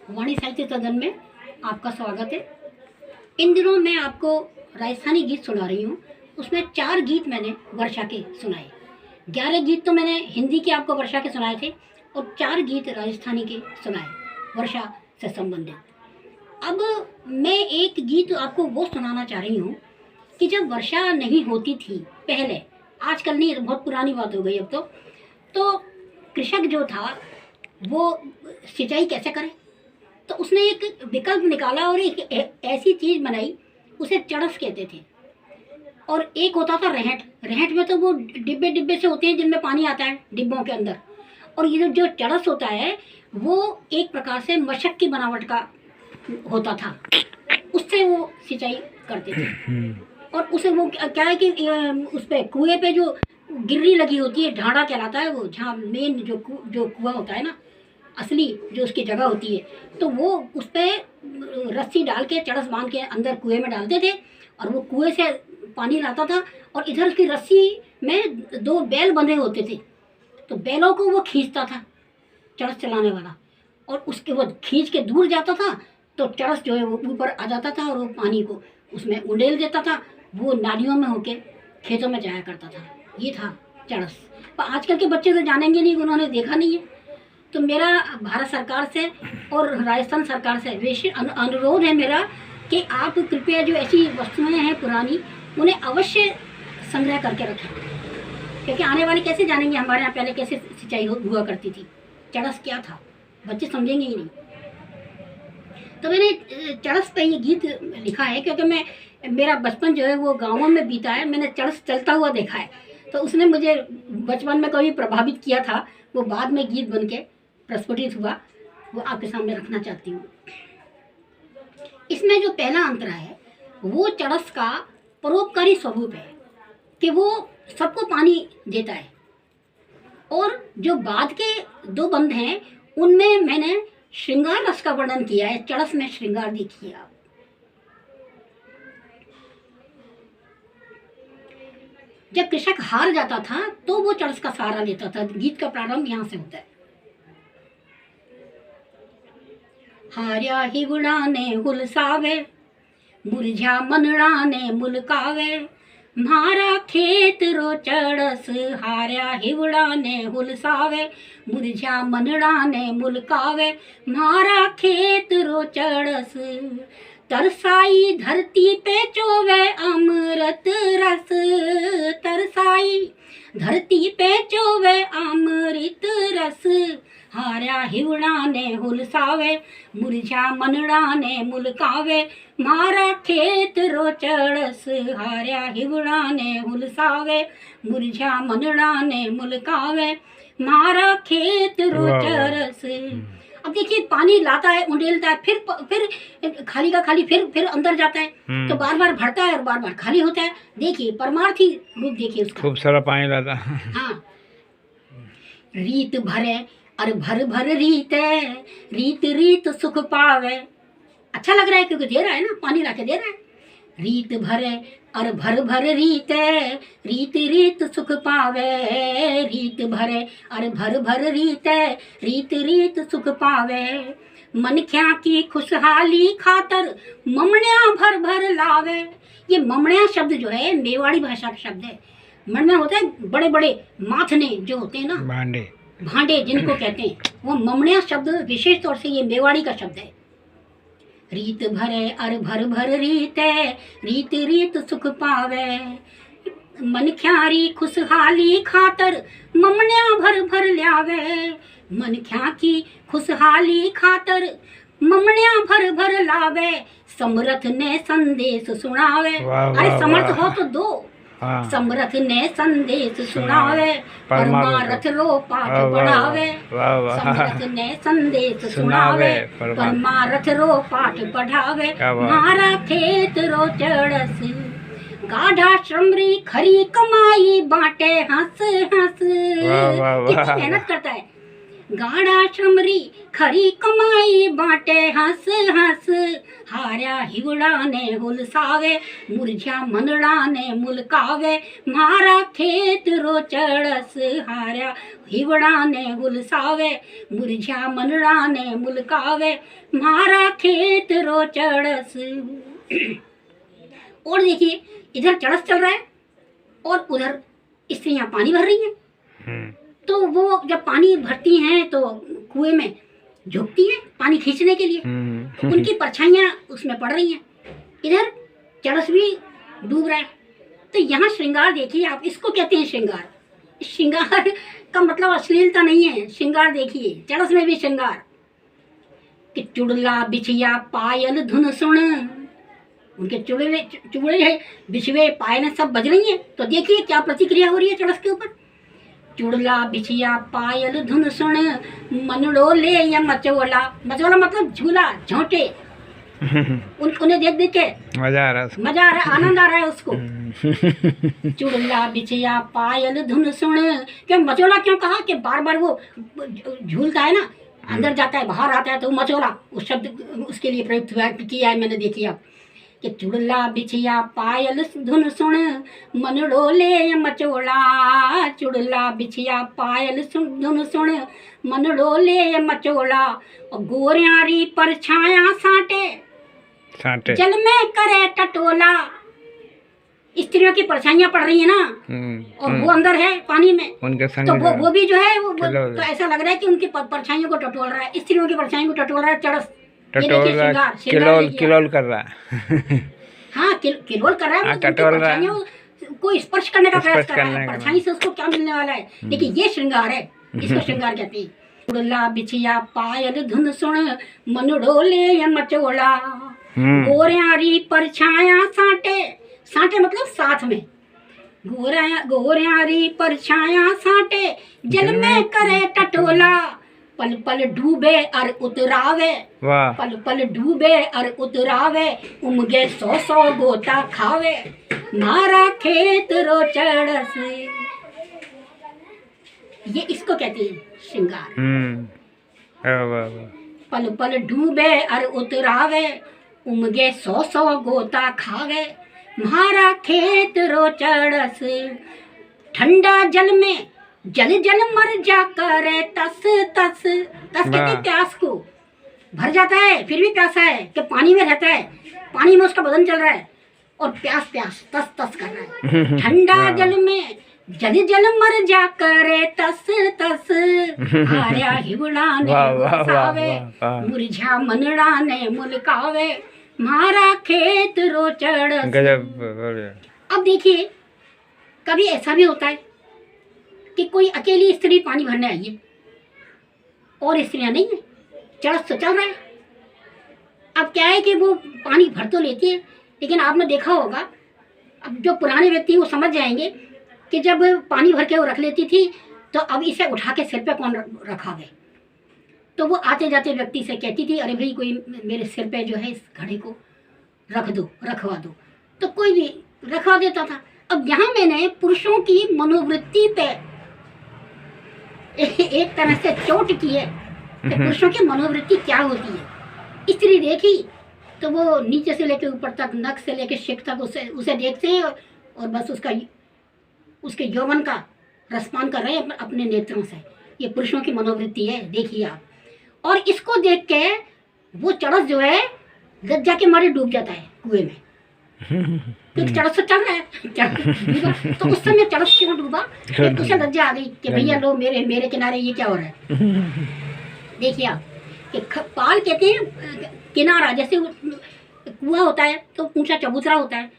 वाणी साहित्य सदन में आपका स्वागत है। इन दिनों मैं आपको राजस्थानी गीत सुना रही हूँ। उसमें 4 गीत मैंने वर्षा के सुनाए। 11 गीत तो मैंने हिंदी के आपको वर्षा के सुनाए थे और 4 गीत राजस्थानी के सुनाए वर्षा से संबंधित। अब मैं एक गीत आपको वो सुनाना चाह रही हूँ कि जब वर्षा नहीं होती थी पहले, आजकल नहीं, बहुत पुरानी बात हो गई अब तो कृषक जो था वो सिंचाई कैसे करे, तो उसने एक विकल्प निकाला और एक ऐसी चीज़ बनाई, उसे चड़स कहते थे। और एक होता था रहट। रहट में तो वो डिब्बे डिब्बे से होते हैं जिनमें पानी आता है डिब्बों के अंदर। और ये जो चड़स होता है वो एक प्रकार से मशक की बनावट का होता था, उससे वो सिंचाई करते थे। और उसे वो क्या है कि उस पर कुएँ पे जो गिर्री लगी होती है, ढाड़ा कहलाता है वो, जहाँ मेन जो कुआं होता है ना, असली जो उसकी जगह होती है, तो वो उस पर रस्सी डाल के चड़स बांध के अंदर कुएं में डालते थे और वो कुएं से पानी लाता था। और इधर उसकी रस्सी में 2 बैल बंधे होते थे, तो बैलों को वो खींचता था चड़स चलाने वाला, और उसके वो खींच के दूर जाता था तो चड़स जो है वो ऊपर आ जाता था और वो पानी को उसमें उंडेल देता था। वो नालियों में होके खेतों में जाया करता था। ये था चड़स। पर आजकल के बच्चे तो जानेंगे नहीं, उन्होंने देखा नहीं है। तो मेरा भारत सरकार से और राजस्थान सरकार से विशेष अनुरोध है मेरा कि आप कृपया जो ऐसी वस्तुएं हैं पुरानी, उन्हें अवश्य संग्रह करके रखें, क्योंकि आने वाले कैसे जानेंगे हमारे यहाँ पहले कैसे सिंचाई हुआ करती थी, चड़स क्या था, बच्चे समझेंगे ही नहीं। तो मैंने चड़स पे ये गीत लिखा है क्योंकि मेरा बचपन जो है वो गाँवों में बीता है। मैंने चड़स चलता हुआ देखा है, तो उसने मुझे बचपन में कभी प्रभावित किया था। वो बाद में गीत बन के प्रस्फुटित हुआ, वो आपके सामने रखना चाहती हूँ। इसमें जो पहला अंतरा है वो चड़स का परोपकारी स्वरूप है कि वो सबको पानी देता है। और जो बाद के 2 बंद हैं उनमें मैंने श्रृंगार रस का वर्णन किया है। चड़स में श्रृंगार देखिए आप। जब कृषक हार जाता था तो वो चड़स का सहारा लेता था। गीत का प्रारंभ यहाँ से होता है। हार्या हिवड़ा ने हुलसावे, मुरझा मनड़ा ने मुलकावे, म्हारा खेत रो चड़स, हार्या हिवड़ा ने हुलसावे, मुरझा मनड़ा ने मुलकावे, म्हारा खेत रो चड़स, तरसाई धरती पे चोवे अमृत रस, तरसाई धरती पे चोवे अमृत रस, हार्या हिवड़ा ने हुलसावे, मुरझा मनड़ा ने मुलकावे, म्हारा खेत रो चड़स, हार्या हिवड़ा ने हुलसावे, मुरझा मनड़ा ने मुलकावे, म्हारा खेत रो चड़स। अब देखिए पानी लाता है, उंडेलता है, फिर खाली का खाली फिर अंदर जाता है, तो बार बार भरता है और बार बार खाली होता है। देखिए परमार्थी रूप देखिए उसका। खूब सारा पानी लाता। हाँ, रीत भरे और भर भर रीत है, रीत रीत सुख पावे। अच्छा लग रहा है क्योंकि दे रहा है ना, पानी लाके दे रहा है। रीत भरे और भर भर रीत है, रीत रीत सुख पावे, रीत भरे और भर भर रीत है, रीत रीत सुख पावे, मनख्या की खुशहाली खातर ममण्या भर भर लावे। ये ममण्या शब्द जो है मेवाड़ी भाषा का शब्द है। मन में होता है बड़े बड़े माथने जो होते हैं ना, भांडे जिनको कहते हैं, वो ममण्या शब्द विशेष तौर से ये मेवाड़ी का शब्द है। रीत भरे और भर भर रीत है, रीत रीत सुख पावे, मन ख्यारी खुशहाली खातर ममण्या भर भर ल्यावे, मन ख्या की खुशहाली खातर ममण्या भर भर लावे, समर्थ ने संदेश सुनावे। अरे समर्थ हो तो दो। हाँ। समर्थ ने संदेश सुनावे, परमारथ रो पाठ बढ़ावे, समर्थ ने संदेश सुनावे, परमारथ रो पाठ बढ़ावे, म्हारा खेत रो चड़स, गाढ़ा श्रमरी खरी कमाई बांटे हंस हंस। कितनी मेहनत करता है। गाढ़ा श्रमरी खरी कमाई बाटे हंस हंस, हार्या हिवड़ा ने हुलसावे, मुरझा मनड़ा ने मुलकावे, मारा खेत रो चड़स, हार्या हिवड़ा ने हुलसावे, मुरझा मनड़ा ने मुलकावे, मारा खेत रो चड़स। और देखिए इधर चड़स चल रहा है और उधर स्त्रियां पानी भर रही हैं। तो वो जब पानी भरती हैं तो कुएं में झुकती हैं पानी खींचने के लिए, तो उनकी परछाइयां उसमें पड़ रही हैं, इधर चड़स भी डूब रहा है। तो यहाँ श्रृंगार देखिए आप, इसको कहते हैं श्रृंगार। श्रृंगार का मतलब अश्लीलता नहीं है, श्रृंगार देखिए चड़स में भी श्रृंगार। कि चुड़ला बिछिया पायल धुन सुन, उनके चुड़ले बिछवे पायल सब बज रही हैं। तो देखिए क्या प्रतिक्रिया हो रही है चड़स के ऊपर। चुड़ला बिछिया पायल धुन सुन, मनड़ो ले या मचोला, मचोला मतलब झूला झोंटे। उन्हें देख देख के मजा आ रहा है, आनंद आ रहा है उसको। चुड़ला बिछिया पायल धुन सुन, क्यों मचोला क्यों कहा कि बार बार वो झूलता है ना, अंदर जाता है बाहर आता है, तो मचोला उस शब्द उसके लिए प्रयुक्त किया है मैंने, देखिए आप। कि चुड़ला बिछिया पायल धुन सुन, मनड़ो ले मचोला, चुड़ला बिछिया पायल धुन सुन, मनड़ो ले मचोला, और गोरियारी परछाया साटे जल में करे टटोला। स्त्रियों की परछाइयां पड़ रही है ना, और वो अंदर है पानी में, उनके संग तो वो भी जो है वो तो ऐसा लग रहा है कि उनकी परछाइयों को टटोल रहा है, स्त्रियों की परछाइयों को टटोल रहा है चड़स। किलोल कर रहा है। हाँ किलोल कर रहा है, परछाइयों को स्पर्श करने का प्रयास कर रहा है, परछाई से उसको क्या मिलने वाला है। देखिए ये श्रृंगार है, इसको श्रृंगार कहते हैं। चुड़ला बिछिया पायल धुन सुन, मनड़ो ले मचोला, गोरियारी परछाया साटे मतलब साथ में, गोरियारी परछाया साटे जल में करे टटोला, पल पल डूबे और उतरावे, पल पल डूबे और उतरावे, उमगे 100 गोता खावे, मारा खेत रो चड़स। ये इसको कहते हैं श्रृंगार। पल पल डूबे और उतरावे, उमगे 100 गोता खावे, मारा खेत रो चड़स। ठंडा जल में जल जल मर जा करे तस तस, तस कहते प्यास को, भर जाता है फिर भी प्यासा है कि पानी में रहता है, पानी में उसका बदन चल रहा है और प्यास तस तस कर रहा है। ठंडा जल में जल जल मर जा करे तस तस, हार्या हिवड़ा ने हुलसावे, मुरझा मनड़ा ने मुलकावे, मारा खेत रो चड़स। अब देखिए कभी ऐसा भी होता है कि कोई अकेली स्त्री पानी भरने आई है और स्त्रियां नहीं है, चड़स तो चल रहा है। अब क्या है कि वो पानी भर तो लेती है, लेकिन आपने देखा होगा, अब जो पुराने व्यक्ति वो समझ जाएंगे कि जब पानी भर के वो रख लेती थी तो अब इसे उठा के सिर पे कौन रखा गया। तो वो आते जाते व्यक्ति से कहती थी, अरे भाई कोई मेरे सिर पे जो है इस घड़े को रखवा दो, तो कोई भी रखवा देता था। अब यहाँ मैंने पुरुषों की मनोवृत्ति पे एक तरह से चोट की है कि पुरुषों की मनोवृत्ति क्या होती है। स्त्री देखी तो वो नीचे से लेकर ऊपर तक, नख से लेकर शिख तक उसे देखते हैं और बस उसके यौवन का रसपान कर रहे हैं अपने नेत्रों से। ये पुरुषों की मनोवृत्ति है, देखिए आप। और इसको देख के वो चड़स जो है लज्जा के मारे डूब जाता है कुएं में, क्योंकि चड़स तो चल रहा है। तो उस समय चड़स क्यों डूबा, उसे लज्जा आ गई कि भैया लो मेरे किनारे ये क्या हो रहा है। देखिए आप कि पाल कहते हैं किनारा, जैसे कुआं होता है तो ऊंचा चबूतरा होता है,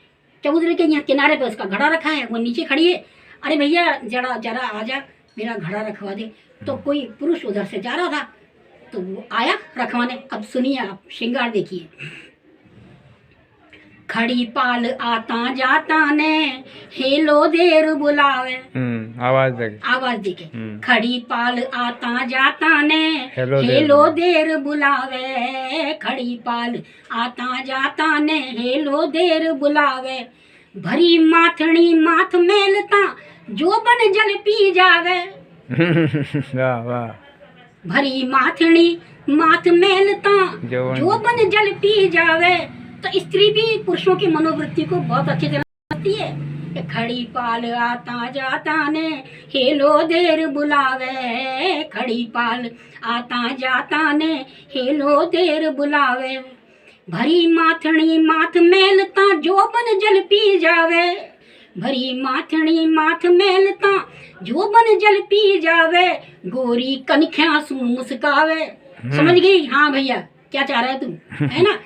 चबूतरे के यहाँ किनारे पे उसका घड़ा रखा है, वो नीचे खड़ी है, अरे भैया जरा आजा मेरा घड़ा रखवा दे। तो कोई पुरुष उधर से जा रहा था तो वो आया रखवाने। अब सुनिए आप, श्रृंगार देखिए। खड़ी पाल आता जाता ने, हेलो देर बुलावे, आवाज देखे। खड़ी पाल आता जाता ने, हेलो देर बुलावे, खड़ी पाल आता जाता ने, हेलो देर बुलावे, भरी माथनी माथ मेलता, जो बन जल पी जावे। भरी माथनी माथ मेलता जो बन जल पी जावे। तो स्त्री भी पुरुषों की मनोवृत्ति को बहुत अच्छी तरह समझती है। खड़ी पाल आता जाता ने हेलो देर बुलावे, खड़ी पाल आता जाता ने हेलो देर बुलावे। भरी माथणी माथ मेलता जो बन जल पी जावे, भरी माथणी माथ मेलता जो बन जल पी जावे। गोरी कनख्या सू मुस्कावे। समझ गई? हाँ भैया, क्या चाह रहा है तू, है ना?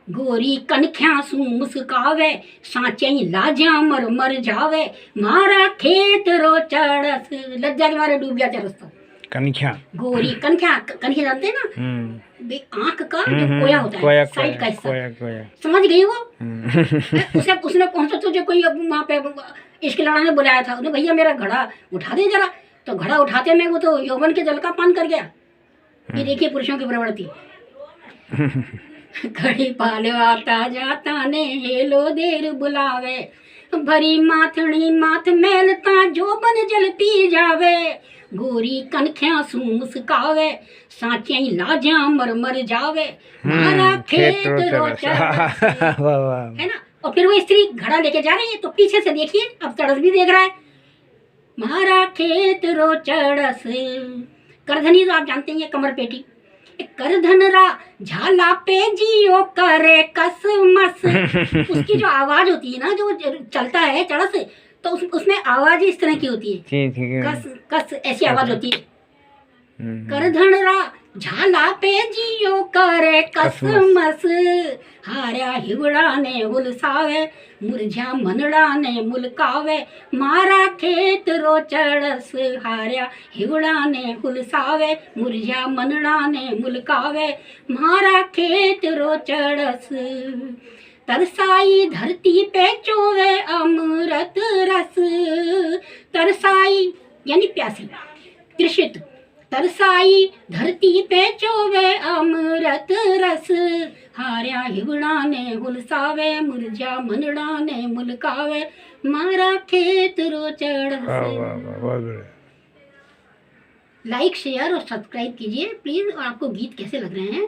गोरी कनख्या सू मुस्कावे, सांचे लाजा मर मर जावे। मारा खेत रो चढ़स, लज्जा के मारे डूब गया चरस। तो कनख्या, गोरी कनख्या, कनख्या जानते हैं ना, आंख का जो कोया होता है, साइड का हिस्सा। समझ गई वो? उसने कौन सा तुझे कोई वहाँ पे इश्क लड़ा ने बुलाया था, उन्हें भैया मेरा घड़ा उठा दे जरा। तो घड़ा उठाते में वो तो यौवन के जल का पान कर गया। ये देखिए पुरुषों की प्रवृत्ति। खड़ी पाल आता जाता ने हेलो देर बुलावे। भरी माथणी माथ मेलता जो बन जल पी जावे। गोरी कनख्या सू मुस्कावे, सांचे लाजा मर मर जावे। मारा खेत रो है ना। और फिर वो स्त्री घड़ा लेके जा रही है, तो पीछे से देखिए, अब चढ़स भी देख रहा है। मारा खेत रो चढ़स, करधनी तो आप जानते हैं, कमर पेटी। करधनरा झाला पे जियो करे कस मस। उसकी जो आवाज होती है ना, जो चलता है चढ़स, तो उसमें आवाज इस तरह की होती है, कस कस ऐसी आवाज होती है। करधनरा झाला पे जियो करे कस मस। हारा हिवड़ा ने हुलसावे, मुरझा मनड़ा ने मुलकावे। मारा खेत रो चढ़स, हारा हिवड़ा ने हुलसावे, मुरझा मनड़ा ने मुलकावे। मारा खेत रो चढ़स, तरसाई धरती पे चोवे अमृत रस। तरसाई यानी प्यासी, तृषित। तरसाई धरती पे चोवे अमृत रस। हार्या हिवड़ा ने हुलसावे, मुरझा मनड़ा ने मुलकावे। मारा खेत रो चढ़स। लाइक शेयर और सब्सक्राइब कीजिए प्लीज। और आपको गीत कैसे लग रहे हैं